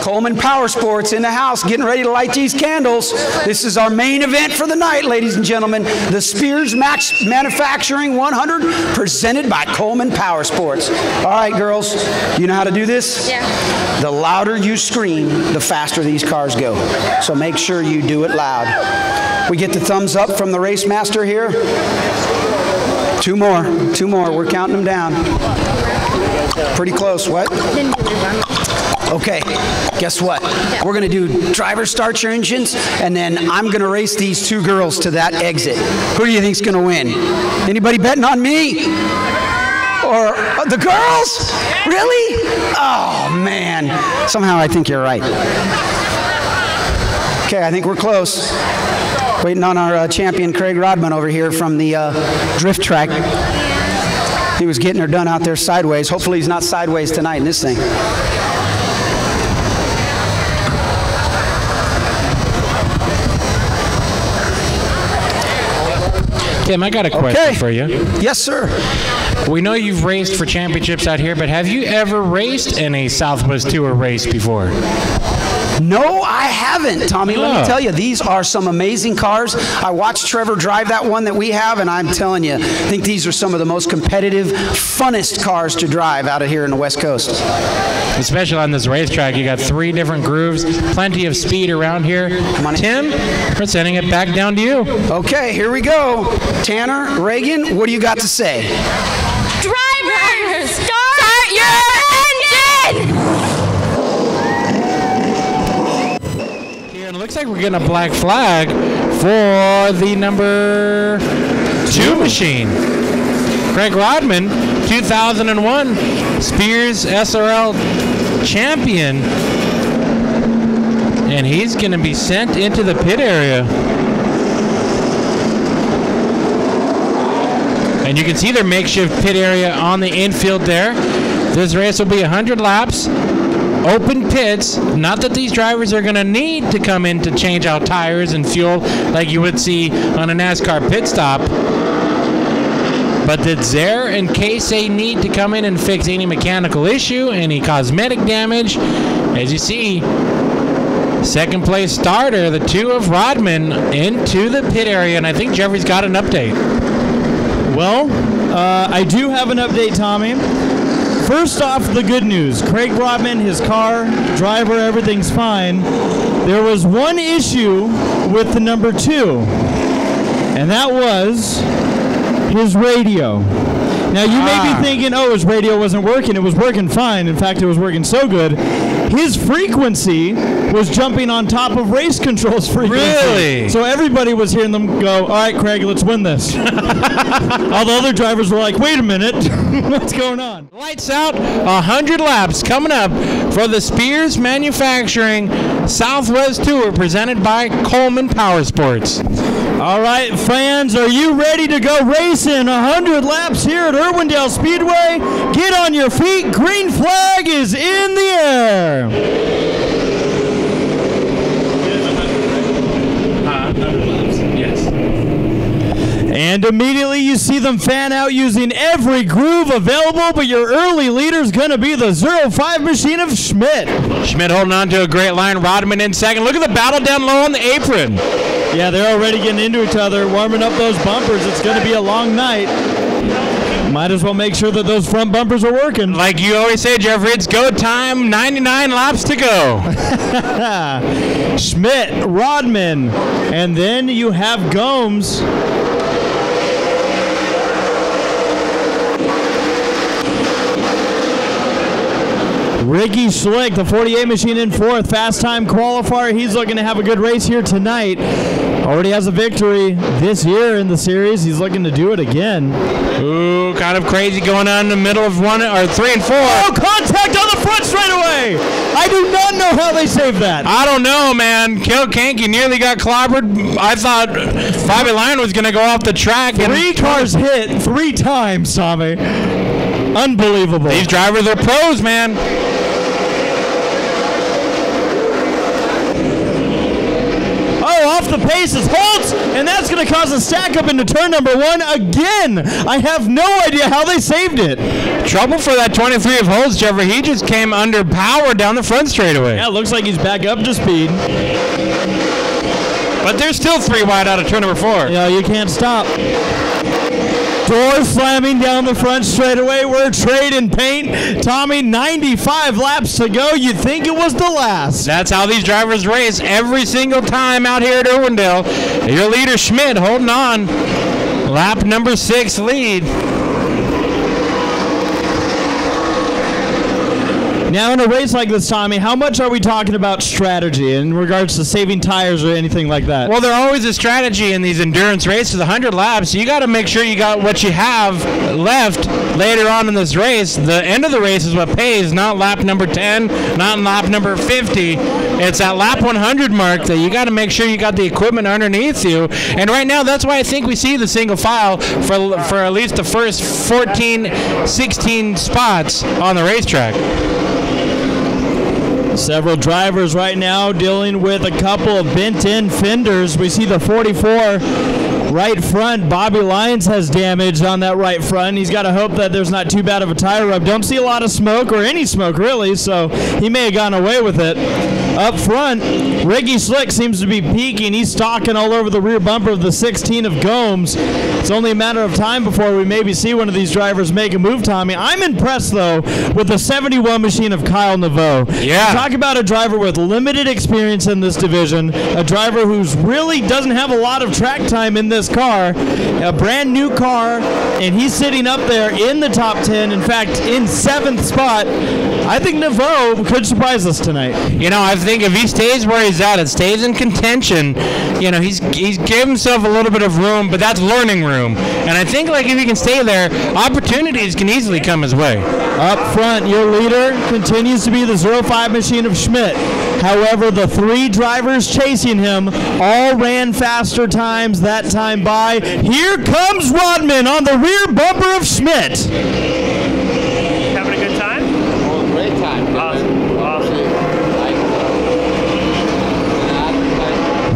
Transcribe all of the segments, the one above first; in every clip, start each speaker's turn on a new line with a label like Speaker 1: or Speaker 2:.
Speaker 1: Coleman Power Sports in the house, getting ready to light these candles. This is our main event for the night, ladies and gentlemen. The Spears Max Manufacturing 100, presented by Coleman Power Sports. All right, girls, you know how to do this?
Speaker 2: Yeah.
Speaker 1: The louder you scream, the faster these cars go. So make sure you do it loud. We get the thumbs up from the race master here. Two more. We're counting them down. Pretty close. What? Okay, guess what? We're going to do driver start your engines, and then I'm going to race these two girls to that exit. Who do you think's going to win? Anybody betting on me? Or the girls? Really? Oh, man. Somehow I think you're right. Okay, I think we're close. Waiting on our champion, Craig Rodman, over here from the drift track. He was getting her done out there sideways. Hopefully he's not sideways tonight in this thing.
Speaker 3: Tim, I got a question for you.
Speaker 1: Yes, sir.
Speaker 3: We know you've raced for championships out here, but have you ever raced in a Southwest Tour race before?
Speaker 1: No, I haven't, Tommy. Let me tell you, these are some amazing cars. I watched Trevor drive that one that we have, and I'm telling you, I think these are some of the most competitive, funnest cars to drive out of here in the West Coast.
Speaker 3: Especially on this racetrack, you got 3 different grooves, plenty of speed around here. Tim, we're sending it back down to you.
Speaker 1: Okay, here we go. Tanner, Reagan, what do you got to say?
Speaker 2: Drivers, start your engine!
Speaker 3: It looks like we're getting a black flag for the number 2 machine. Craig Rodman, 2001 Spears SRL champion. And he's going to be sent into the pit area. And you can see their makeshift pit area on the infield there. This race will be 100 laps. Open pits. Not that these drivers are going to need to come in to change out tires and fuel like you would see on a NASCAR pit stop. But it's there in case they need to come in and fix any mechanical issue, any cosmetic damage. As you see, second place starter, the 2 of Rodman, into the pit area. And I think Jeffrey's got an update.
Speaker 4: Well, I do have an update, Tommy. First off, the good news. Craig Rodman, his car, driver, everything's fine. There was one issue with the number 2, and that was his radio. Now, you may be thinking, oh, his radio wasn't working. It was working fine. In fact, it was working so good. His frequency was jumping on top of race control's frequency.
Speaker 3: Really?
Speaker 4: So everybody was hearing them go, all right, Craig, let's win this. All the other drivers were like, wait a minute, what's going on?
Speaker 3: Lights out, 100 laps coming up for the Spears Manufacturing Southwest Tour presented by Coleman Power Sports.
Speaker 4: All right, fans, are you ready to go racing 100 laps here at Irwindale Speedway? Get on your feet. Green flag is in the air.
Speaker 3: Yes.
Speaker 4: And immediately you see them fan out using every groove available, but your early leader's going to be the 05 machine of Schmidt.
Speaker 3: Schmidt holding on to a great line. Rodman in second. Look at the battle down low on the apron.
Speaker 4: Yeah, they're already getting into each other, warming up those bumpers. It's going to be a long night. Might as well make sure that those front bumpers are working.
Speaker 3: Like you always say, Jeffrey, it's go time. 99 laps to go.
Speaker 4: Schmidt, Rodman, and then you have Gomes. Ricky Schlick, the 48 machine in 4th, fast time qualifier. He's looking to have a good race here tonight. Already has a victory this year in the series. He's looking to do it again.
Speaker 3: Ooh, kind of crazy going on in the middle of 3 and 4.
Speaker 4: Oh, contact on the front straightaway. I do not know how they saved that.
Speaker 3: I don't know, man. Kilkenky nearly got clobbered. I thought Bobby Lyon was going to go off the track.
Speaker 4: 3 cars hit 3 times, Tommy. Unbelievable.
Speaker 3: These drivers are pros, man.
Speaker 4: Oh, off the pace. It's Holtz, and that's going to cause a stack up into turn number 1 again. I have no idea how they saved it.
Speaker 3: Trouble for that 23 of Holtz, Jeffrey. He just came under power down the front straightaway.
Speaker 4: Yeah, it looks like he's back up to speed.
Speaker 3: But there's still 3 wide out of turn number 4.
Speaker 4: Yeah, you can't stop. Door slamming down the front straightaway. We're trading paint. Tommy, 95 laps to go. You'd think it was the last.
Speaker 3: That's how these drivers race every single time out here at Irwindale. Your leader, Schmidt, holding on. Lap number 6 lead.
Speaker 4: Now, in a race like this, Tommy, how much are we talking about strategy in regards to saving tires or anything like that?
Speaker 3: Well, there's always a strategy in these endurance races, 100 laps. You got to make sure you got what you have left later on in this race. The end of the race is what pays, not lap number 10, not lap number 50. It's at lap 100 mark that you got to make sure you got the equipment underneath you. And right now, that's why I think we see the single file for at least the first 14, 16 spots on the racetrack.
Speaker 4: Several drivers right now dealing with a couple of bent-in fenders. We see the 44 right front. Bobby Lyons has damage on that right front. He's got to hope that there's not too bad of a tire rub. Don't see a lot of smoke or any smoke, really, so he may have gone away with it. Up front, Ricky Slick seems to be peaking. He's stalking all over the rear bumper of the 16 of Gomes. It's only a matter of time before we maybe see one of these drivers make a move, Tommy. I'm impressed, though, with the 71 machine of Kyle Naveau.
Speaker 3: Yeah.
Speaker 4: Talk about a driver with limited experience in this division, a driver who's really doesn't have a lot of track time in this car, a brand new car, and he's sitting up there in the top 10, in fact, in 7th spot. I think Naveau could surprise us tonight.
Speaker 3: You know, I think if he stays where he's at, it stays in contention. You know, he's given himself a little bit of room, but that's learning room. And I think, like, if he can stay there, opportunities can easily come his way.
Speaker 4: Up front, your leader continues to be the 05 machine of Schmidt. However, the 3 drivers chasing him all ran faster times that time by. Here comes Rodman on the rear bumper of Schmidt.
Speaker 5: Having a good time?
Speaker 6: Oh, great time.
Speaker 5: Awesome.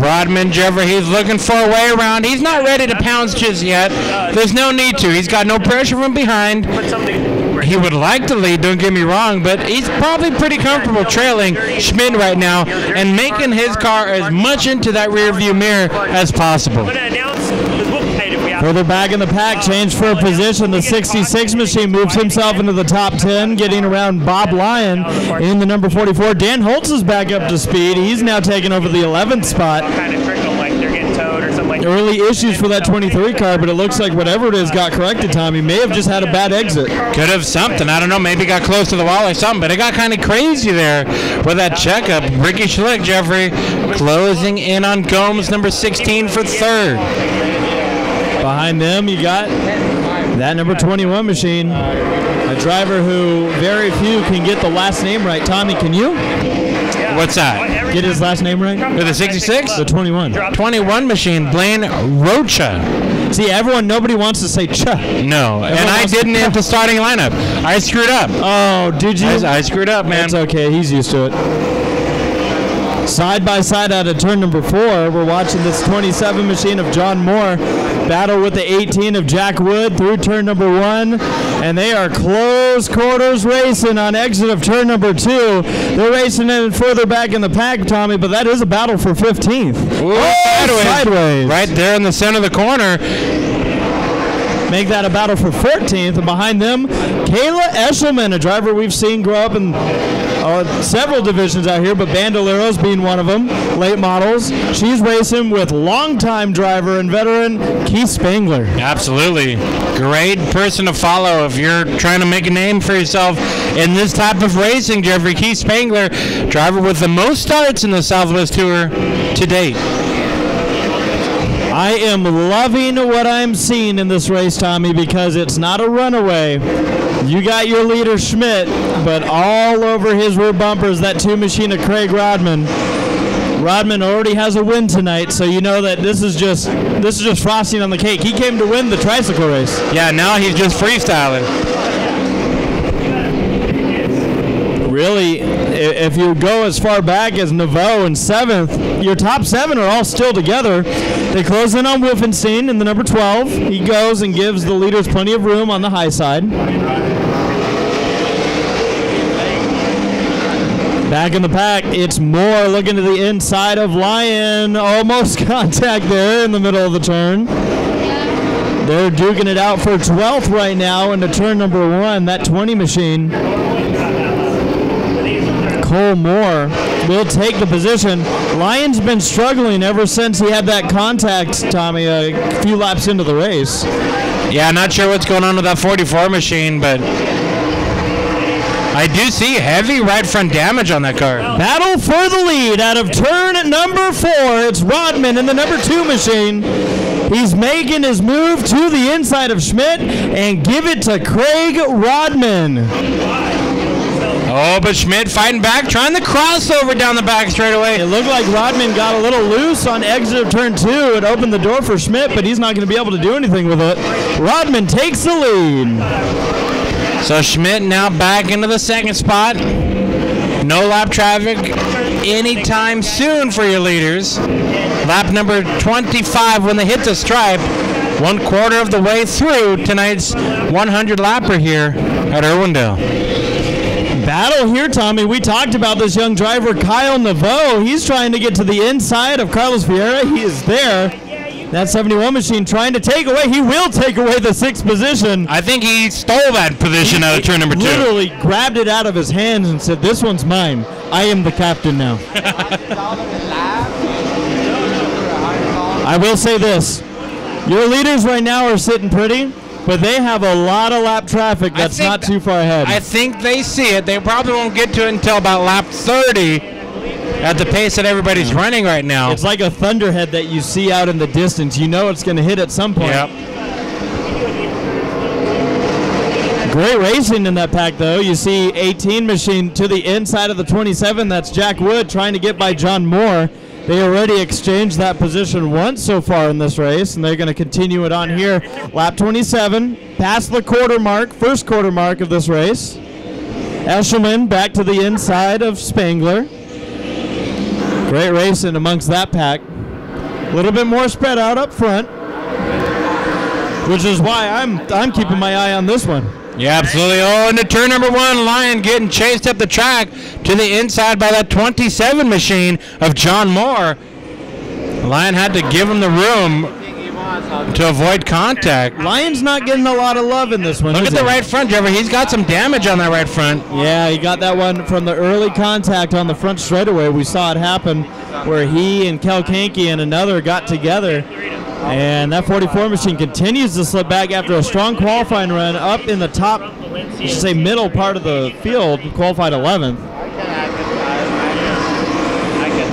Speaker 3: Rodman, Jeffrey, he's looking for a way around. He's not ready to pounce just yet. There's no need to. He's got no pressure from behind.
Speaker 5: Put something.
Speaker 3: He would like to lead, don't get me wrong, but he's probably pretty comfortable trailing Schmidt right now and making his car as much into that rear view mirror as possible.
Speaker 5: I'm going to announce the book paid if we have.
Speaker 4: Further back in the pack, change for a position. The 66 machine moves himself into the top 10, getting around Bob Lyon in the number 44. Dan Holtz is back up to speed. He's now taking over the 11th spot.
Speaker 5: Kind of trickle like they're getting towed or something like that.
Speaker 4: Early issues for that 23 car, but it looks like whatever it is got corrected, Tommy. May have just had a bad exit.
Speaker 3: Could have something. I don't know. Maybe got close to the wall or something, but it got kind of crazy there with that checkup. Ricky Schlick, Jeffrey, closing in on Gomes, number 16 for 3rd.
Speaker 4: Behind them, you got that number 21 machine. A driver who very few can get the last name right. Tommy, can you?
Speaker 3: What's that?
Speaker 4: Get his last name right?
Speaker 3: For the 66?
Speaker 4: The 21.
Speaker 3: 21 machine, Blaine Rocha.
Speaker 4: See, nobody wants to say Ch.
Speaker 3: No, and I didn't at the starting lineup. I screwed up.
Speaker 4: Oh, did you?
Speaker 3: I screwed up, man.
Speaker 4: That's okay. He's used to it. Side by side out of turn number 4, we're watching this 27 machine of John Moore battle with the 18 of Jack Wood through turn number 1, and they are close quarters racing on exit of turn number 2. They're racing in further back in the pack, Tommy, but that is a battle for 15th.
Speaker 3: Ooh, sideways. Right there in the center of the corner.
Speaker 4: Make that a battle for 14th, and behind them, Kayla Eshelman, a driver we've seen grow up in several divisions out here, but Bandoleros being one of them, late models. She's racing with longtime driver and veteran Keith Spangler.
Speaker 3: Absolutely. Great person to follow if you're trying to make a name for yourself in this type of racing, Jeffrey. Keith Spangler, driver with the most starts in the Southwest Tour to date.
Speaker 4: I am loving what I'm seeing in this race, Tommy, because it's not a runaway. You got your leader, Schmidt, but all over his rear bumpers, that 2 machine of Craig Rodman. Rodman already has a win tonight, so you know that this is just frosting on the cake. He came to win the tricycle race.
Speaker 3: Yeah, now he's just freestyling.
Speaker 4: Really, if you go as far back as Naveau in 7th, your top 7 are all still together. They close in on Wolfenstein in the number 12. He goes and gives the leaders plenty of room on the high side. Back in the pack, it's Moore looking to the inside of Lyon. Almost contact there in the middle of the turn. They're duking it out for 12th right now into turn number 1, that 20 machine. Cole Moore will take the position. Lyon's been struggling ever since he had that contact, Tommy, a few laps into the race.
Speaker 3: Yeah, not sure what's going on with that 44 machine, but I do see heavy right front damage on that car.
Speaker 4: Battle for the lead out of turn number 4. It's Rodman in the number 2 machine. He's making his move to the inside of Schmidt and give it to Craig Rodman.
Speaker 3: Oh, but Schmidt fighting back, trying the crossover down the back straightaway.
Speaker 4: It looked like Rodman got a little loose on exit of turn 2. It opened the door for Schmidt, but he's not going to be able to do anything with it. Rodman takes the lead.
Speaker 3: So Schmidt now back into the second spot. No lap traffic anytime soon for your leaders. Lap number 25 when they hit the stripe. 1/4 of the way through tonight's 100 lapper here at Irwindale.
Speaker 4: Battle here, Tommy. We talked about this young driver, Kyle Naveau. He's trying to get to the inside of Carlos Vieira. He is there. That 71 machine trying to take away. He will take away the 6th position.
Speaker 3: I think he stole that position out of turn number 2.
Speaker 4: Literally grabbed it out of his hands and said, "This one's mine. I am the captain now." I will say this. Your leaders right now are sitting pretty, but they have a lot of lap traffic that's not too far ahead.
Speaker 3: I think they see it. They probably won't get to it until about lap 30 at the pace that everybody's running right now.
Speaker 4: It's like a thunderhead that you see out in the distance. You know it's going to hit at some point.
Speaker 3: Yep.
Speaker 4: Great racing in that pack, though. You see 18 machine to the inside of the 27. That's Jack Wood trying to get by John Moore. They already exchanged that position once so far in this race, and they're going to continue it on here. Lap 27, past the quarter mark, first quarter mark of this race. Eshelman back to the inside of Spangler. Great racing amongst that pack. A little bit more spread out up front, which is why I'm keeping my eye on this one.
Speaker 3: Yeah, absolutely. Oh, into turn number 1, Lyon getting chased up the track to the inside by that 27 machine of John Moore. Lyon had to give him the room to avoid contact.
Speaker 4: Lyon's not getting a lot of love in this one.
Speaker 3: Look at the right front, Trevor. He's got some damage on that right front.
Speaker 4: Yeah, he got that one from the early contact on the front straightaway. We saw it happen where he and Kel Kanke and another got together. And that 44 machine continues to slip back after a strong qualifying run up in the top, I should say middle part of the field, qualified 11th.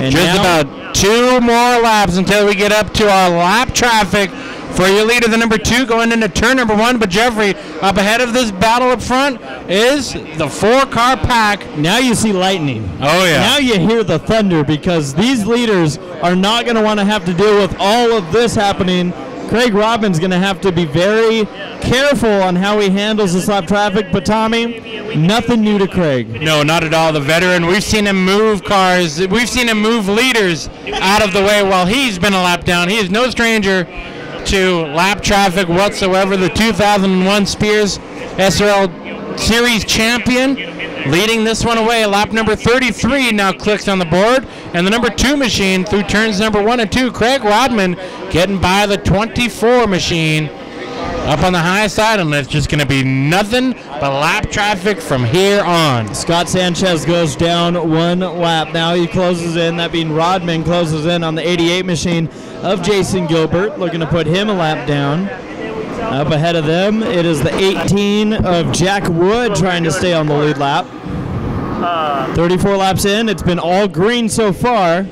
Speaker 4: And
Speaker 3: just about 2 more laps until we get up to our lap traffic for your leader, the number 2, going into turn number 1. But Jeffrey, up ahead of this battle up front is the 4-car pack.
Speaker 4: Now you see lightning.
Speaker 3: Oh, yeah.
Speaker 4: Now you hear the thunder, because these leaders are not going to want to have to deal with all of this happening. Craig Rodman's going to have to be very careful on how he handles this lap traffic. But, Tommy, nothing new to Craig.
Speaker 3: No, not at all. The veteran, we've seen him move cars. We've seen him move leaders out of the way while he's been a lap down. He is no stranger to lap traffic whatsoever. The 2001 Spears SRL Series champion leading this one away. Lap number 33 now clicks on the board, and the number 2 machine through turns number 1 and 2, Craig Rodman getting by the 24 machine up on the high side, and it's just going to be nothing but lap traffic from here on.
Speaker 4: Scott Sanchez goes down 1 lap. Now he closes in, that being Rodman closes in on the 88 machine of Jason Gilbert, looking to put him a lap down. Up ahead of them, it is the 18 of Jack Wood trying to stay on the lead lap. 34 laps in, it's been all green so far.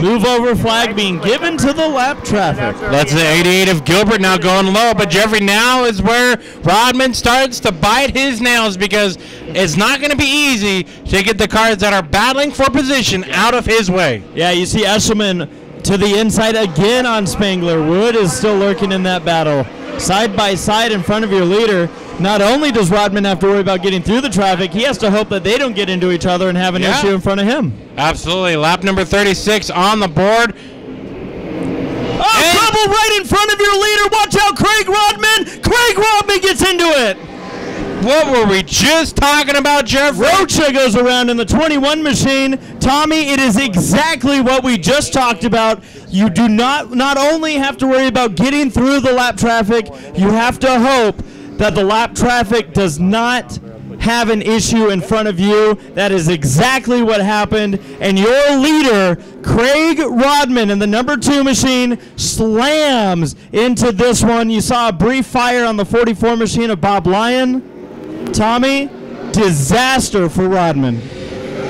Speaker 4: Move over flag being given to the lap traffic.
Speaker 3: That's the 88 of Gilbert now going low, but Jeffrey, now is where Rodman starts to bite his nails, because it's not going to be easy to get the cars that are battling for position out of his way.
Speaker 4: Yeah, you see Eshelman to the inside again on Spangler. Wood is still lurking in that battle. Side by side in front of your leader. not only does Rodman have to worry about getting through the traffic, he has to hope that they don't get into each other and have an issue in front of him.
Speaker 3: Absolutely. Lap number 36 on the board.
Speaker 4: Oh, trouble right in front of your leader. Watch out, Craig Rodman. Craig Rodman gets into it.
Speaker 3: What were we just talking about, Jeffrey?
Speaker 4: Rocha goes around in the 21 machine. Tommy, it is exactly what we just talked about. You do not only have to worry about getting through the lap traffic, you have to hope that the lap traffic does not have an issue in front of you. That is exactly what happened. And your leader, Craig Rodman, in the number 2 machine, slams into this one. You saw a brief fire on the 44 machine of Bob Lyon. Tommy, disaster for Rodman.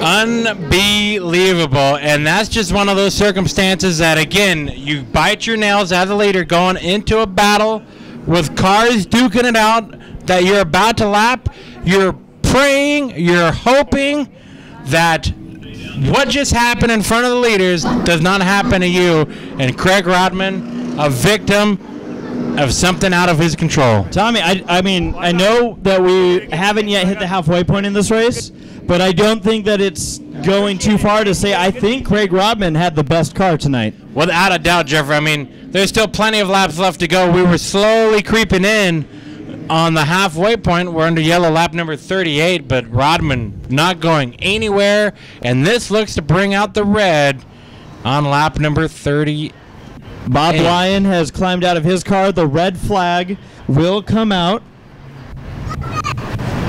Speaker 3: Unbelievable. And that's just one of those circumstances that, again, you bite your nails as a leader going into a battle with cars duking it out that you're about to lap. You're praying, you're hoping that what just happened in front of the leaders does not happen to you. And Craig Rodman, a victim of something out of his control.
Speaker 4: Tommy, I mean, I know that we haven't yet hit the halfway point in this race, but I don't think that it's going too far to say I think Craig Rodman had the best car tonight.
Speaker 3: Without a doubt, Jeffrey. I mean, there's still plenty of laps left to go. We were slowly creeping in on the halfway point. We're under yellow lap number 38, but Rodman not going anywhere, and this looks to bring out the red on lap number 30.
Speaker 4: Bob Lyon has climbed out of his car. The red flag will come out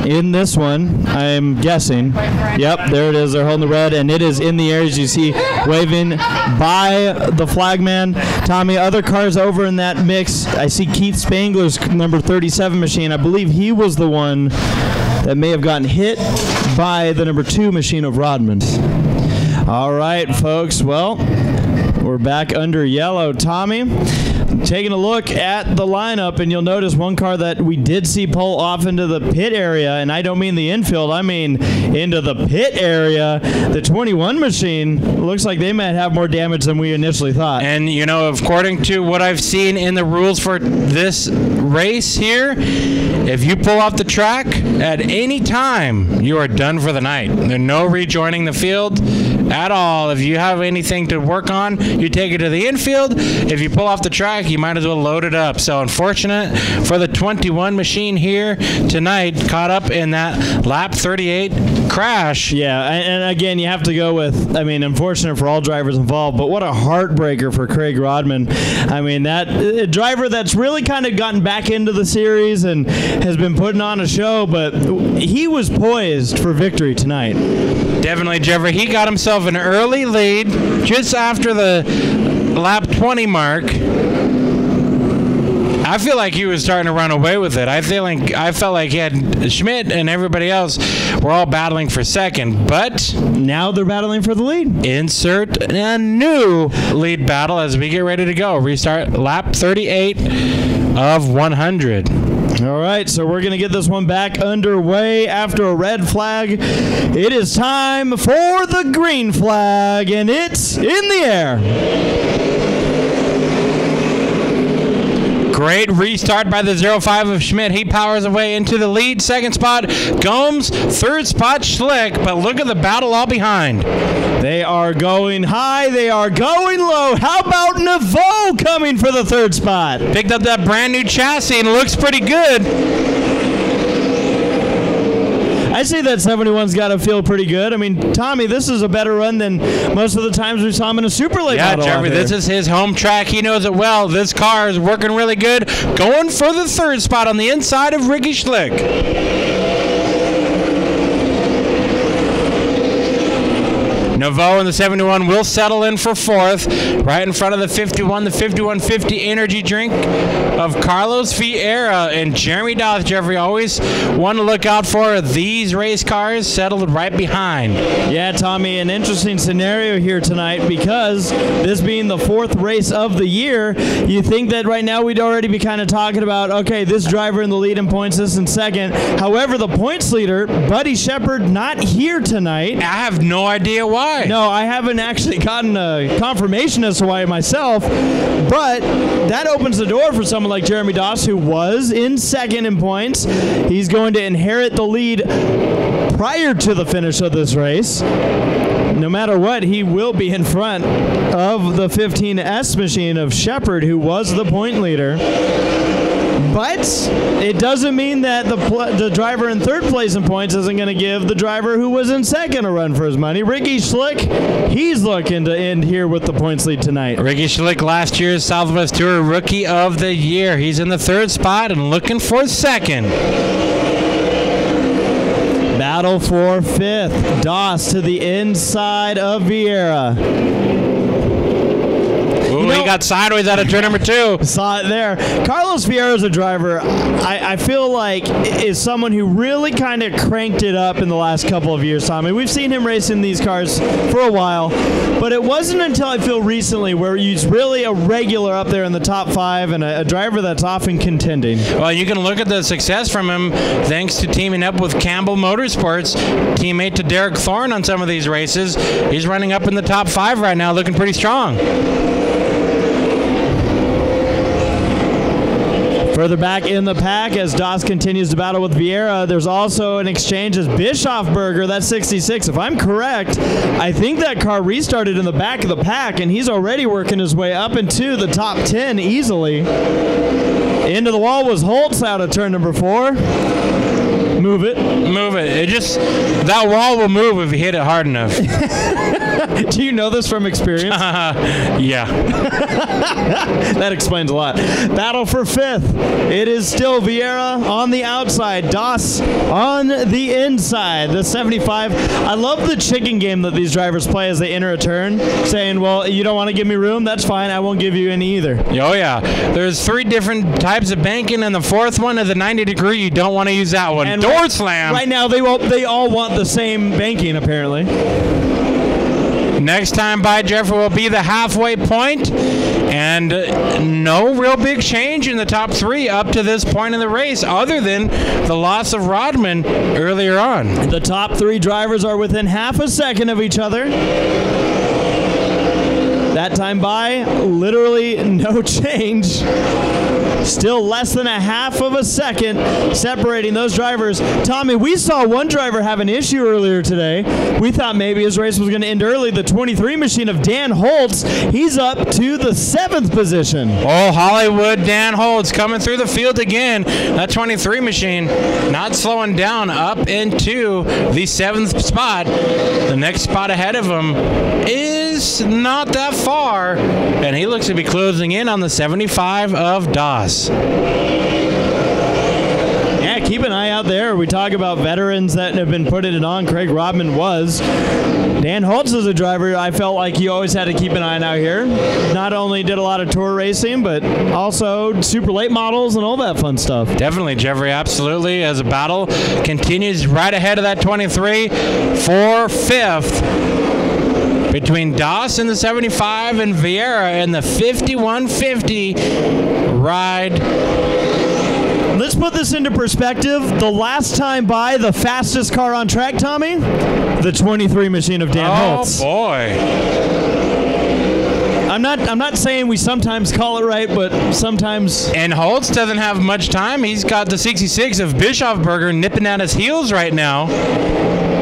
Speaker 4: in this one, I'm guessing. Yep, there it is. They're holding the red, and it is in the air, as you see, waving by the flagman. Tommy, other cars over in that mix. I see Keith Spangler's number 37 machine. I believe he was the one that may have gotten hit by the number 2 machine of Rodman. All right, folks. Well, we're back under yellow. Tommy, taking a look at the lineup, and you'll notice one car that we did see pull off into the pit area, and I don't mean the infield, I mean into the pit area. The 21 machine looks like they might have more damage than we initially thought.
Speaker 3: And, you know, according to what I've seen in the rules for this race here, if you pull off the track at any time, you are done for the night. There's no rejoining the field at all. If you have anything to work on, you take it to the infield. If you pull off the track, you might as well load it up. So unfortunate for the 21 machine here tonight, caught up in that lap 38 crash.
Speaker 4: Yeah, and again, you have to go with, I mean, unfortunate for all drivers involved, but what a heartbreaker for Craig Rodman. I mean, that driver that's really kind of gotten back into the series and has been putting on a show, but he was poised for victory tonight.
Speaker 3: Definitely, Jeffrey. He got himself an early lead just after the lap 20 mark. I feel like he was starting to run away with it. I felt like he had Schmidt and everybody else were all battling for second, but
Speaker 4: now they're battling for the lead.
Speaker 3: Insert a new lead battle as we get ready to go. Restart lap 38 of 100.
Speaker 4: All right, so we're going to get this one back underway after a red flag. It is time for the green flag, and it's in the air.
Speaker 3: Great restart by the 05 of Schmidt. He powers away into the lead. Second spot, Gomes. Third spot, Schlick. But look at the battle all behind.
Speaker 4: They are going high. They are going low. How about Naveau coming for the third spot?
Speaker 3: Picked up that brand new chassis and looks pretty good.
Speaker 4: I say that 71's got to feel pretty good. I mean, Tommy, this is a better run than most of the times we saw him in a super late model.
Speaker 3: Yeah, Jeffrey, this is his home track. He knows it well. This car is working really good. Going for the third spot on the inside of Ricky Schlick. Naveau in the 71 will settle in for fourth, right in front of the 51, the 5150 energy drink of Carlos Vieira and Jeremy Doth. Jeffrey, always one to look out for. These race cars settled right behind.
Speaker 4: Yeah, Tommy, an interesting scenario here tonight because this being the fourth race of the year, you think that right now we'd already be kind of talking about, okay, this driver in the lead in points, this in second. However, the points leader, Buddy Shepard, not here tonight.
Speaker 3: I have no idea why. why.
Speaker 4: No, I haven't actually gotten a confirmation as to why myself, but that opens the door for someone like Jeremy Doss, who was in second in points. He's going to inherit the lead prior to the finish of this race. No matter what, he will be in front of the 15S machine of Shepard, who was the point leader. But it doesn't mean that the driver in third place in points isn't going to give the driver who was in second a run for his money. Ricky Schlick, he's looking to end here with the points lead tonight.
Speaker 3: Ricky Schlick, last year's Southwest Tour Rookie of the Year. He's in the third spot and looking for second.
Speaker 4: Battle for fifth. Doss to the inside of Vieira.
Speaker 3: Ooh, he got sideways out of turn number 2.
Speaker 4: Saw it there. Carlos Vieira is a driver I feel like is someone who really kind of cranked it up in the last couple of years, Tommy. We've seen him racing these cars for a while, but it wasn't until I feel recently where he's really a regular up there in the top 5 and a driver that's often contending.
Speaker 3: Well, you can look at the success from him thanks to teaming up with Campbell Motorsports, teammate to Derek Thorne on some of these races. He's running up in the top 5 right now, looking pretty strong.
Speaker 4: Further back in the pack as Doss continues to battle with Vieira, there's also an exchange as Bischofberger, that's 66. If I'm correct, I think that car restarted in the back of the pack, and he's already working his way up into the top 10 easily. Into the wall was Holtz out of turn number 4. Move it.
Speaker 3: Move it. That wall will move if you hit it hard enough.
Speaker 4: Do you know this from experience?
Speaker 3: Yeah.
Speaker 4: That explains a lot. Battle for fifth. It is still Vieira on the outside, Doss on the inside. The 75. I love the chicken game that these drivers play as they enter a turn, saying, well, you don't want to give me room? That's fine. I won't give you any either.
Speaker 3: Oh, yeah. There's 3 different types of banking, and the 4th one is the 90-degree. You don't want to use that one.
Speaker 4: And
Speaker 3: door slam.
Speaker 4: Right now, they all want the same banking, apparently.
Speaker 3: Next time by, Jeffrey, will be the halfway point, and no real big change in the top 3 up to this point in the race, other than the loss of Rodman earlier on.
Speaker 4: The top 3 drivers are within half a second of each other. That time by, literally no change. Still less than a half of a second separating those drivers. Tommy, we saw one driver have an issue earlier today. We thought maybe his race was going to end early. The 23 machine of Dan Holtz, he's up to the 7th position.
Speaker 3: Oh, Hollywood Dan Holtz coming through the field again. That 23 machine not slowing down, up into the 7th spot. The next spot ahead of him is not that far, and he looks to be closing in on the 75 of Doss.
Speaker 4: Yeah, keep an eye out there. We talk about veterans that have been putting it on. Craig Rodman was. Dan Holtz is a driver I felt like he always had to keep an eye out here. Not only did a lot of tour racing, but also super late models and all that fun stuff.
Speaker 3: Definitely, Jeffrey, absolutely. As a battle continues right ahead of that 23 for 5th. Between Doss in the 75 and Vieira in the 5150 ride.
Speaker 4: Let's put this into perspective. The last time by, the fastest car on track, Tommy? The 23 machine of Dan Holtz.
Speaker 3: Oh, boy.
Speaker 4: I'm not saying we sometimes call it right, but sometimes.
Speaker 3: And Holtz doesn't have much time. He's got the 66 of Bischofberger nipping at his heels right now.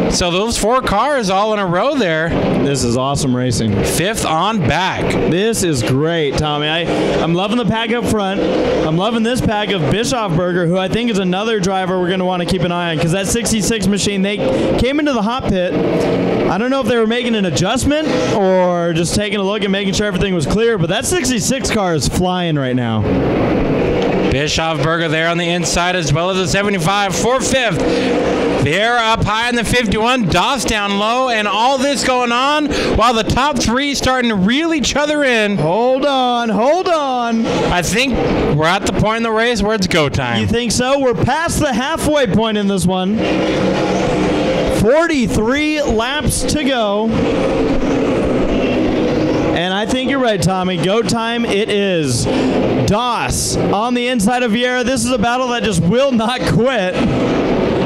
Speaker 3: So those 4 cars all in a row there.
Speaker 4: This is awesome racing.
Speaker 3: 5th on back.
Speaker 4: This is great, Tommy. I'm loving the pack up front. I'm loving this pack of Bischofberger, who I think is another driver we're going to want to keep an eye on, because that 66 machine, they came into the hot pit. I don't know if they were making an adjustment or just taking a look and making sure everything was clear, but that 66 car is flying right now.
Speaker 3: Bischofberger there on the inside, as well as the 75 for 5th. Vieira up high in the 51, Doss down low, and all this going on while the top 3 starting to reel each other in.
Speaker 4: Hold on.
Speaker 3: I think we're at the point in the race where it's go time.
Speaker 4: You think so? We're past the halfway point in this one. 43 laps to go. And I think you're right, Tommy. Go time it is. Doss on the inside of Vieira. This is a battle that just will not quit.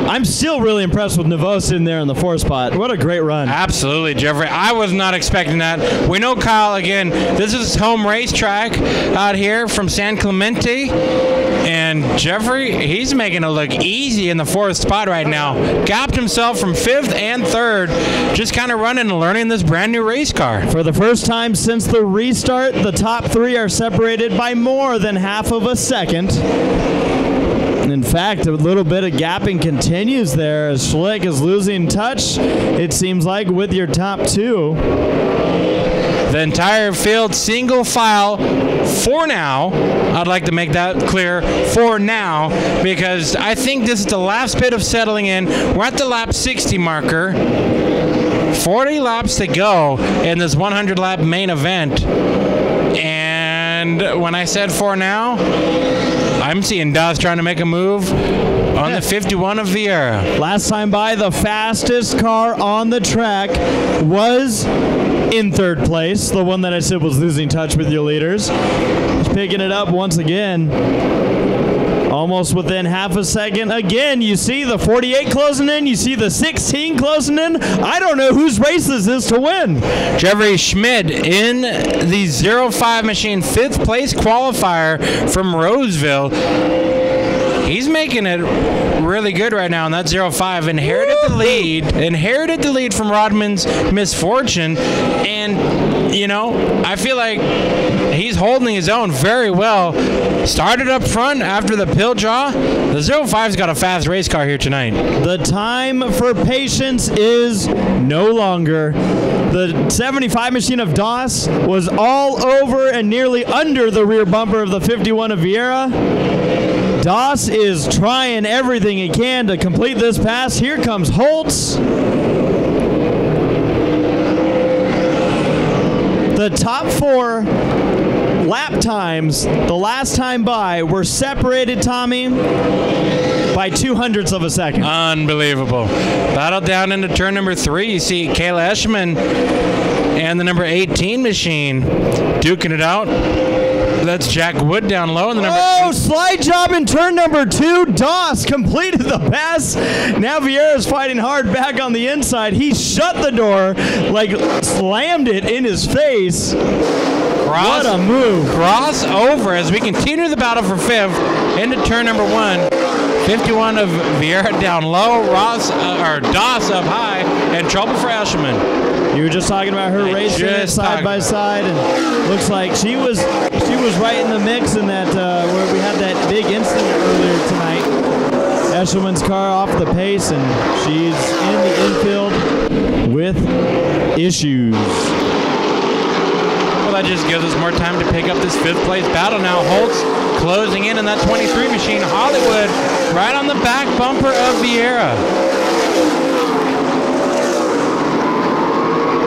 Speaker 4: I'm still really impressed with Navos in there in the 4th spot. What a great run.
Speaker 3: Absolutely, Jeffrey. I was not expecting that. We know Kyle, again, this is his home racetrack out here from San Clemente. And Jeffrey, he's making it look easy in the 4th spot right now. Gapped himself from 5th and 3rd, just kind of running and learning this brand new race car.
Speaker 4: For the first time since the restart, the top 3 are separated by more than half of a second. In fact, a little bit of gapping continues there as Schlick is losing touch, it seems like, with your top 2.
Speaker 3: The entire field single file for now. I'd like to make that clear for now because I think this is the last bit of settling in. We're at the lap 60 marker. 40 laps to go in this 100 lap main event. And when I said for now, I'm seeing Dawes trying to make a move on the 51 of Vieira.
Speaker 4: Last time by, the fastest car on the track was in 3rd place, the one that I said was losing touch with your leaders. He's picking it up once again. Almost within half a second. Again, you see the 48 closing in. You see the 16 closing in. I don't know whose race this is to win.
Speaker 3: Jeffrey Schmidt in the 05 machine, 5th place qualifier from Roseville. He's making it really good right now in that 05. Inherited the lead from Rodman's misfortune. And, you know, I feel like he's holding his own very well. Started up front after the pill draw. The 05's got a fast race car here tonight.
Speaker 4: The time for patience is no longer. The 75 machine of Doss was all over and nearly under the rear bumper of the 51 of Vieira. Doss is trying everything he can to complete this pass. Here comes Holtz. The top 4 lap times the last time by were separated, Tommy, by 2/100ths of a second.
Speaker 3: Unbelievable. Battle down into turn number 3. You see Kayla Eschman and the number 18 machine duking it out. That's Jack Wood down low. And the number
Speaker 4: slide job in turn number 2. Doss completed the pass. Now Vieira's fighting hard back on the inside. He shut the door, like slammed it in his face. What a move.
Speaker 3: Cross over as we continue the battle for 5th into turn number 1. 51 of Vieira down low. Doss up high. And trouble for Eschman.
Speaker 4: You were just talking about her racing it side by side, and looks like she was right in the mix in that where we had that big incident earlier tonight. Eschman's car off the pace, and she's in the infield with issues.
Speaker 3: Well, that just gives us more time to pick up this 5th place battle now. Holtz closing in that 23 machine. Hollywood right on the back bumper of Vieira.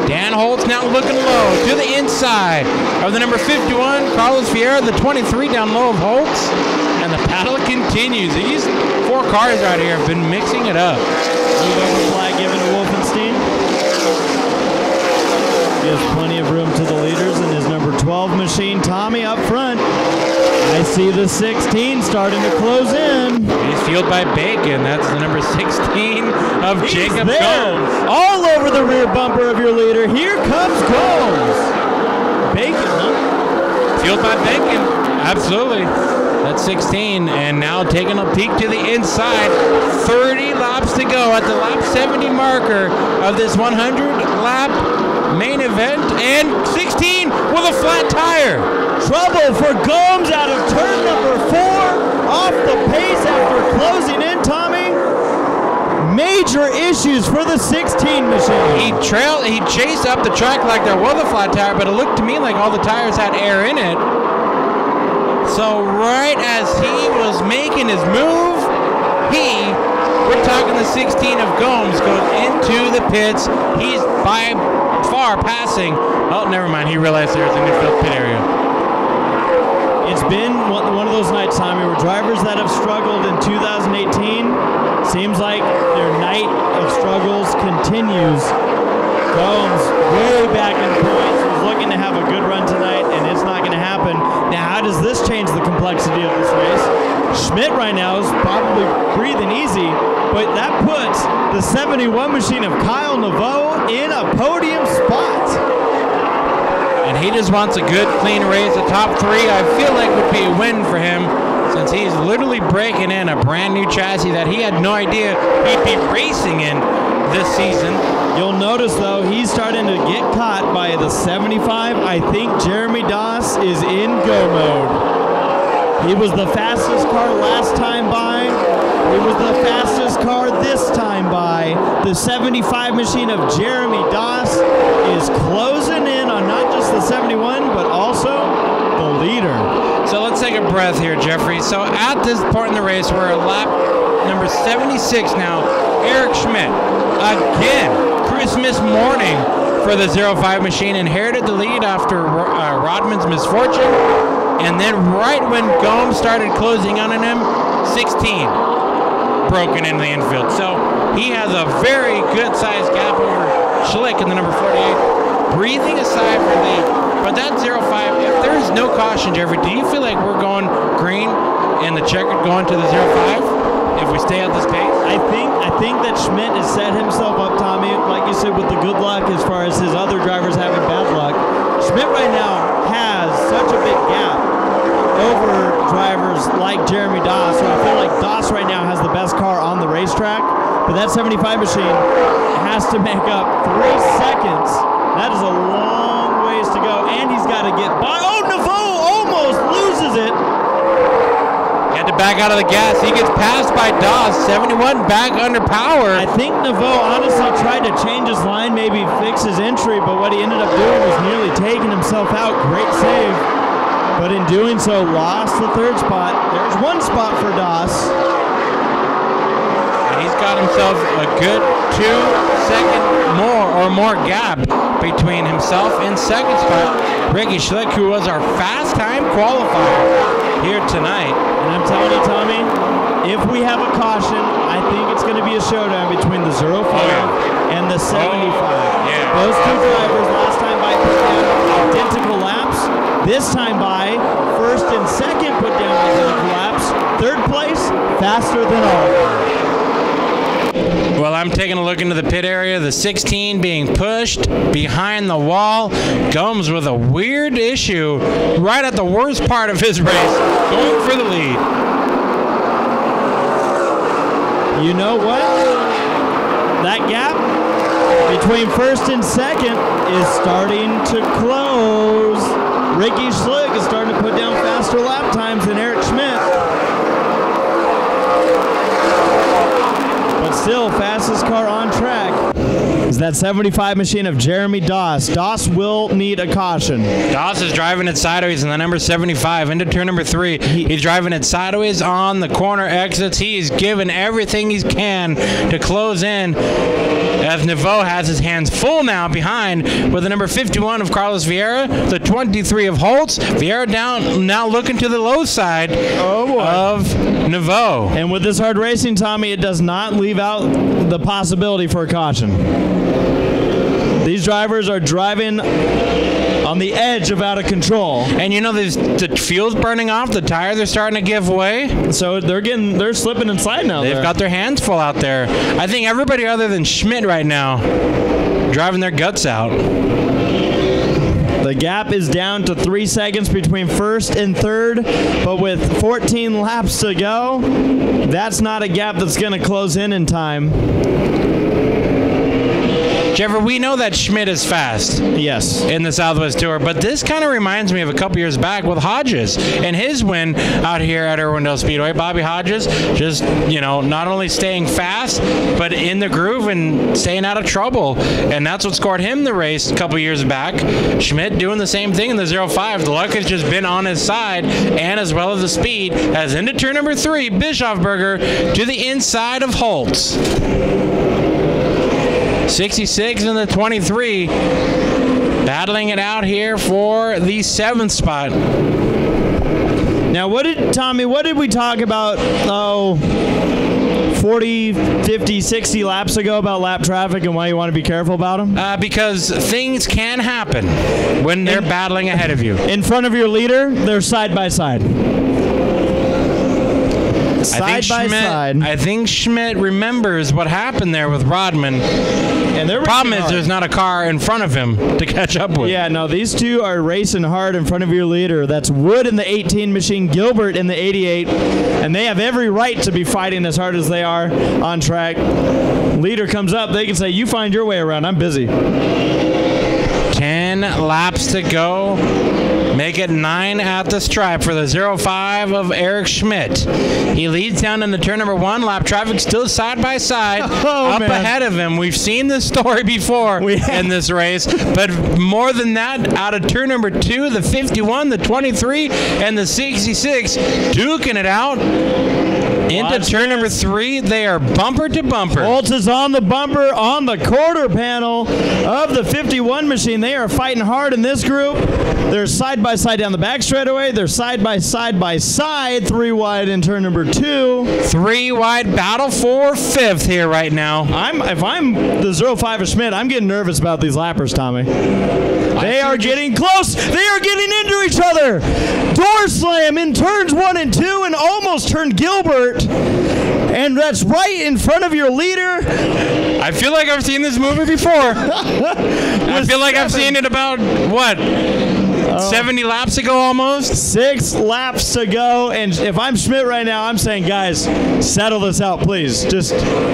Speaker 3: Dan Holtz now looking low to the inside of the number 51, Carlos Vieira, the 23 down low of Holtz. And the battle continues. These 4 cars right here have been mixing it up.
Speaker 4: Flag given to Wolfenstein. Gives plenty of room to the leaders in his number 12 machine. Tommy up front. I see the 16 starting to close in.
Speaker 3: He's fueled by Bacon. That's the number 16 of Jacob Gomes.
Speaker 4: All over the rear bumper of your leader. Here comes Gomes. Bacon, huh?
Speaker 3: Fueled by Bacon. Absolutely. That's 16. And now taking a peek to the inside. 30 laps to go at the lap 70 marker of this 100 lap main event. And 16 with a flat tire.
Speaker 4: Trouble for Gomes out of turn number 4. Off the pace after closing in, Tommy. Major issues for the 16 machine.
Speaker 3: He chased up the track like there was a flat tire, but it looked to me like all the tires had air in it. So right as he was making his move, we're talking the 16 of Gomes goes into the pits. He's by far passing. Oh, never mind. He realized there's an infield pit area.
Speaker 4: It's been one of those nights, Tommy, where drivers that have struggled in 2018, seems like their night of struggles continues. Gomes way back in points, was looking to have a good run tonight, and it's not going to happen. Now, how does this change the complexity of this race? Schmidt right now is probably breathing easy, but that puts the 71 machine of Kyle Naveau in a podium spot.
Speaker 3: And he just wants a good, clean race. The top three, I feel like, would be a win for him, since he's literally breaking in a brand new chassis that he had no idea he'd be racing in this season.
Speaker 4: You'll notice, though, he's starting to get caught by the 75. I think Jeremy Doss is in go mode. He was the fastest car last time by. He was the fastest car this time by. The 75 machine of Jeremy Doss is closing in on not just the 71, but also the leader.
Speaker 3: So let's take a breath here, Jeffrey. So at this point in the race, we're at lap number 76 now. Eric Schmidt, again, Christmas morning for the 05 machine, inherited the lead after Rodman's misfortune. And then right when Gomes started closing on him, 16 broken into the infield. So he has a very good-sized gap over Schlick in the number 48. Breathing aside for the, but that 05, if there is no caution, Jeffrey, do you feel like we're going green and the checkered going to the 05 if we stay at this pace?
Speaker 4: I think that Schmidt has set himself up, Tommy, like you said, with the good luck as far as his other drivers having bad luck. Schmidt right now has such a big gap over drivers like Jeremy Doss, so I feel like Doss right now has the best car on the racetrack, but that 75 machine has to make up 3 seconds. That is a long ways to go, and he's got to get by. Oh, Naveau almost loses it.
Speaker 3: He had to back out of the gas. He gets passed by Doss. 71 back under power.
Speaker 4: I think Naveau honestly tried to change his line, maybe fix his entry, but what he ended up doing was nearly taking himself out. Great save. But in doing so, lost the third spot. There's one spot for Doss.
Speaker 3: And he's got himself a good 2-second more gap between himself and second spot. Ricky Schlick, who was our fast time qualifier here tonight.
Speaker 4: And I'm telling you, Tommy, if we have a caution, I think it's going to be a showdown between the 05 and the 75.
Speaker 3: Yeah.
Speaker 4: Those two drivers last time by put down identical laps. This time by first and second put down identical laps. Third place, faster than all.
Speaker 3: Well, I'm taking a look into the pit area. The 16 being pushed behind the wall. Gomes with a weird issue right at the worst part of his race, going for the lead.
Speaker 4: You know what? That gap between first and second is starting to close. Ricky Schlick is starting to put down faster lap times than Eric Schmidt. But still, fastest car on track is that 75 machine of Jeremy Doss. Doss will need a caution.
Speaker 3: Doss is driving it sideways in the number 75 into turn number 3. He's driving it sideways on the corner exits. He's given everything he can to close in, as Naveau has his hands full now behind with the number 51 of Carlos Vieira, the 23 of Holtz. Vieira down now looking to the low side of Naveau.
Speaker 4: And with this hard racing, Tommy, it does not leave out the possibility for a caution. These drivers are driving on the edge of out of control.
Speaker 3: And you know, the fuel's burning off, the tires are starting to give way.
Speaker 4: So they're slipping and sliding out there.
Speaker 3: They've got their hands full out there. I think everybody other than Schmidt right now driving their guts out.
Speaker 4: The gap is down to 3 seconds between first and third, but with 14 laps to go, that's not a gap that's going to close in time.
Speaker 3: Jeffrey, we know that Schmidt is fast.
Speaker 4: Yes.
Speaker 3: In the Southwest Tour, but this kind of reminds me of a couple years back with Hodges and his win out here at Irwindale Speedway. Bobby Hodges just, not only staying fast, but in the groove and staying out of trouble. And that's what scored him the race a couple years back. Schmidt doing the same thing in the 05. The luck has just been on his side, and as well as the speed, as into turn number 3, Bischofberger to the inside of Holtz. 66 and the 23 battling it out here for the 7th spot.
Speaker 4: Now, what did we talk about 40, 50, 60 laps ago about lap traffic and why you want to be careful about them?
Speaker 3: Because things can happen when they're battling ahead of you.
Speaker 4: In front of your leader, they're side by side. Side by side.
Speaker 3: I think Schmidt remembers what happened there with Rodman.
Speaker 4: And they're
Speaker 3: Problem
Speaker 4: racing
Speaker 3: is,
Speaker 4: hard.
Speaker 3: there's not a car in front of him to catch up with.
Speaker 4: Yeah, no, these two are racing hard in front of your leader. That's Wood in the 18 machine, Gilbert in the 88, and they have every right to be fighting as hard as they are on track. Leader comes up, they can say, you find your way around, I'm busy.
Speaker 3: 10 laps to go. Make it 9 at the stripe for the 05 of Eric Schmidt. He leads down into turn number 1. Lap traffic still side by side. Up
Speaker 4: man.
Speaker 3: ahead of him. We've seen this story before in this race. But more than that, out of turn number 2, the 51, the 23, and the 66, duking it out. Into turn number 3, they are bumper to bumper.
Speaker 4: Holtz is on the bumper on the quarter panel of the 51 machine. They are fighting hard in this group. They're side by side down the back straightaway. They're side by side, 3 wide in turn number 2.
Speaker 3: 3 wide battle for 5th here right now.
Speaker 4: If I'm the 05 of Schmidt, I'm getting nervous about these lappers, Tommy. They are getting close. They are getting into each other. Door slam in turns 1 and 2 and almost turned Gilbert. And that's right in front of your leader.
Speaker 3: I feel like I've seen this movie before. I feel like I've seen it about, what, 70 laps ago almost?
Speaker 4: 6 laps to go. And if I'm Schmidt right now, I'm saying, guys, settle this out, please. Just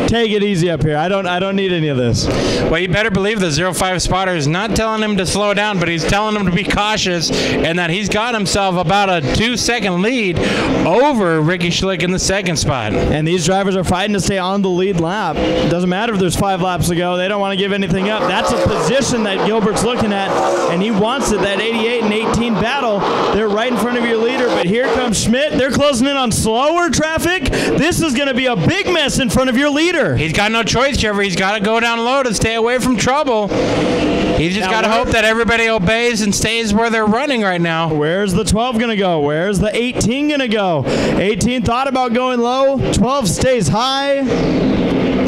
Speaker 4: take it easy up here. I don't need any of this.
Speaker 3: Well, you better believe the 05 spotter is not telling him to slow down, but he's telling him to be cautious and that he's got himself about a 2-second lead over Ricky Schlick in the 2nd spot.
Speaker 4: And these drivers are fighting to stay on the lead lap. Doesn't matter if there's 5 laps to go. They don't want to give anything up. That's a position that Gilbert's looking at, and he wants it, that 88 and 18 battle. They're right in front of your leader, but here comes Schmidt. They're closing in on slower traffic. This is going to be a big mess in front of your leader.
Speaker 3: He's got no choice, Trevor. He's got to go down low to stay away from trouble. He's just got to hope that everybody obeys and stays where they're running right now.
Speaker 4: Where's the 12 going to go? Where's the 18 going to go? 18 thought about going low. 12 stays high.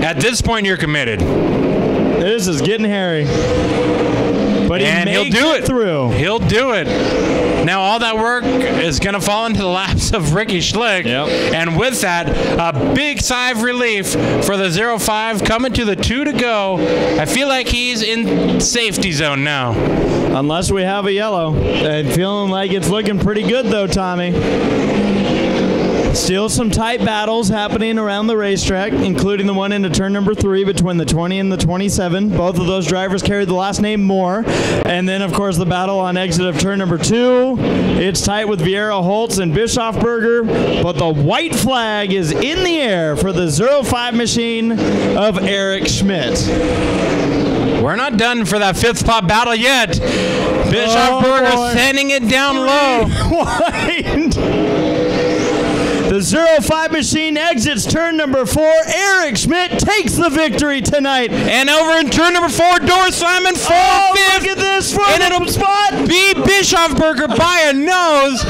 Speaker 3: At this point, you're committed.
Speaker 4: This is getting hairy. But
Speaker 3: he'll do it
Speaker 4: through.
Speaker 3: He'll do it. Now all that work is going to fall into the laps of Ricky Schlick.
Speaker 4: Yep.
Speaker 3: And with that, a big sigh of relief for the 05 coming to the 2 to go. I feel like he's in safety zone now.
Speaker 4: Unless we have a yellow. And feeling like it's looking pretty good though, Tommy. Still some tight battles happening around the racetrack, including the one into turn number 3 between the 20 and the 27. Both of those drivers carried the last name Moore. And then, of course, the battle on exit of turn number 2. It's tight with Vieira, Holtz, and Bischofberger, but the white flag is in the air for the 05 machine of Eric Schmidt.
Speaker 3: We're not done for that 5th spot battle yet. Bischofberger sending it down low.
Speaker 4: The 05 machine exits turn number 4. Eric Schmidt takes the victory tonight.
Speaker 3: And over in turn number 4, door slamming for 5th.
Speaker 4: Look at this front spot.
Speaker 3: B. Bischofberger by a nose,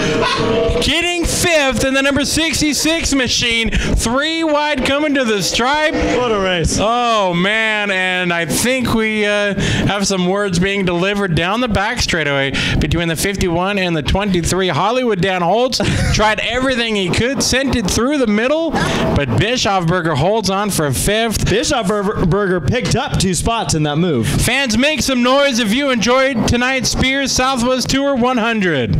Speaker 3: getting 5th in the number 66 machine. 3 wide coming to the stripe.
Speaker 4: What a race.
Speaker 3: Oh, man. And I think we have some words being delivered down the back straightaway between the 51 and the 23. Hollywood Dan Holtz tried everything he could, sent it through the middle, but Bischofberger holds on for 5th.
Speaker 4: Bischofberger picked up 2 spots in that move.
Speaker 3: Fans, make some noise if you enjoyed tonight's Spears Southwest Tour 100.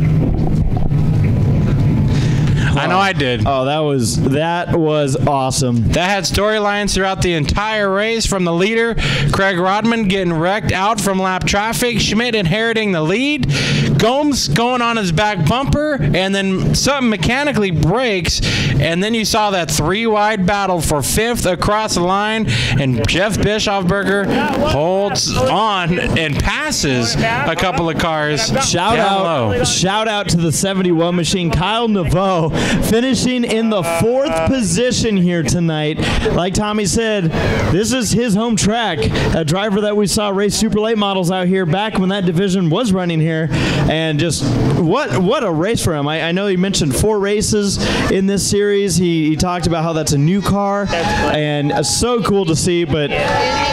Speaker 3: I know I did.
Speaker 4: Oh, that was awesome.
Speaker 3: That had storylines throughout the entire race, from the leader, Craig Rodman, getting wrecked out from lap traffic, Schmidt inheriting the lead, Gomes going on his back bumper, and then something mechanically breaks, and then you saw that 3 wide battle for 5th across the line, and Jeff Bischofberger holds on and passes a couple of cars.
Speaker 4: Shout out to the 71 machine, Kyle Naveau, finishing in the 4th position here tonight. Like Tommy said, this is his home track. A driver that we saw race super late models out here back when that division was running here. And just what a race for him. I know he mentioned 4 races in this series. Series. He talked about how that's a new car, and so cool to see. But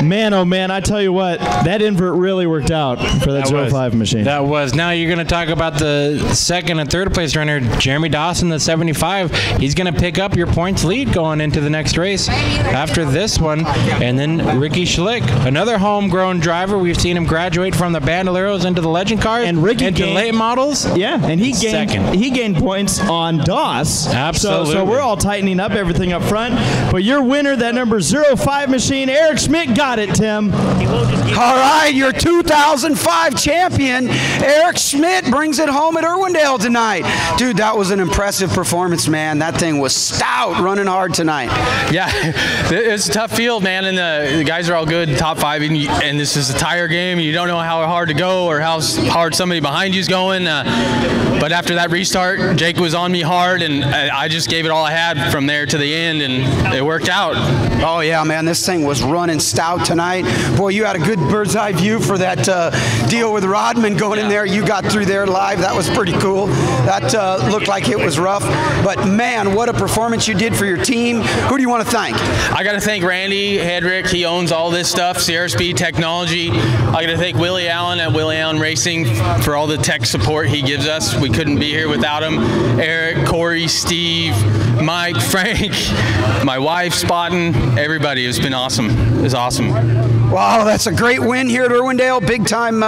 Speaker 4: man, oh man, I tell you what, that invert really worked out for that 05 machine.
Speaker 3: That was. Now you're going to talk about the second and third place runner, Jeremy Dawson, the 75. He's going to pick up your points lead going into the next race after this one. And then Ricky Schlick, another homegrown driver. We've seen him graduate from the Bandoleros into the Legend cars
Speaker 4: and Ricky
Speaker 3: into late models.
Speaker 4: Yeah, and he gained points on DOS.
Speaker 3: Absolutely.
Speaker 4: So we're all tightening up everything up front. But your winner, that number 05 machine, Eric Schmidt, got it, Tim.
Speaker 1: All right, your 2005 champion, Eric Schmidt, brings it home at Irwindale tonight. Dude, that was an impressive performance, man. That thing was stout, running hard tonight.
Speaker 6: Yeah, it's a tough field, man, and the guys are all good, top 5, and this is a tire game. You don't know how hard to go or how hard somebody behind you is going. But after that restart, Jake was on me hard, and I just gave it all I had from there to the end, and it worked out.
Speaker 1: Oh, yeah, man, this thing was running stout tonight. Boy, you had a good bird's eye view for that deal with Rodman going in there. You got through there live. That was pretty cool. That looked like it was rough. But, man, what a performance you did for your team. Who do you want to thank?
Speaker 6: I got to thank Randy Hedrick. He owns all this stuff, Sierra Speed Technology. I got to thank Willie Allen at Willie Allen Racing for all the tech support he gives us. We couldn't be here without him. Eric, Corey, Steve, Mike, Frank, my wife, Spottin', everybody. It's been awesome. It was awesome.
Speaker 1: Wow, that's a great win here at Irwindale. Big-time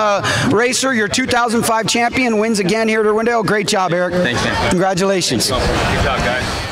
Speaker 1: racer. Your 2005 champion wins again here at Irwindale. Great job, Eric.
Speaker 6: Thanks, man.
Speaker 1: Congratulations.
Speaker 6: Good job, guys.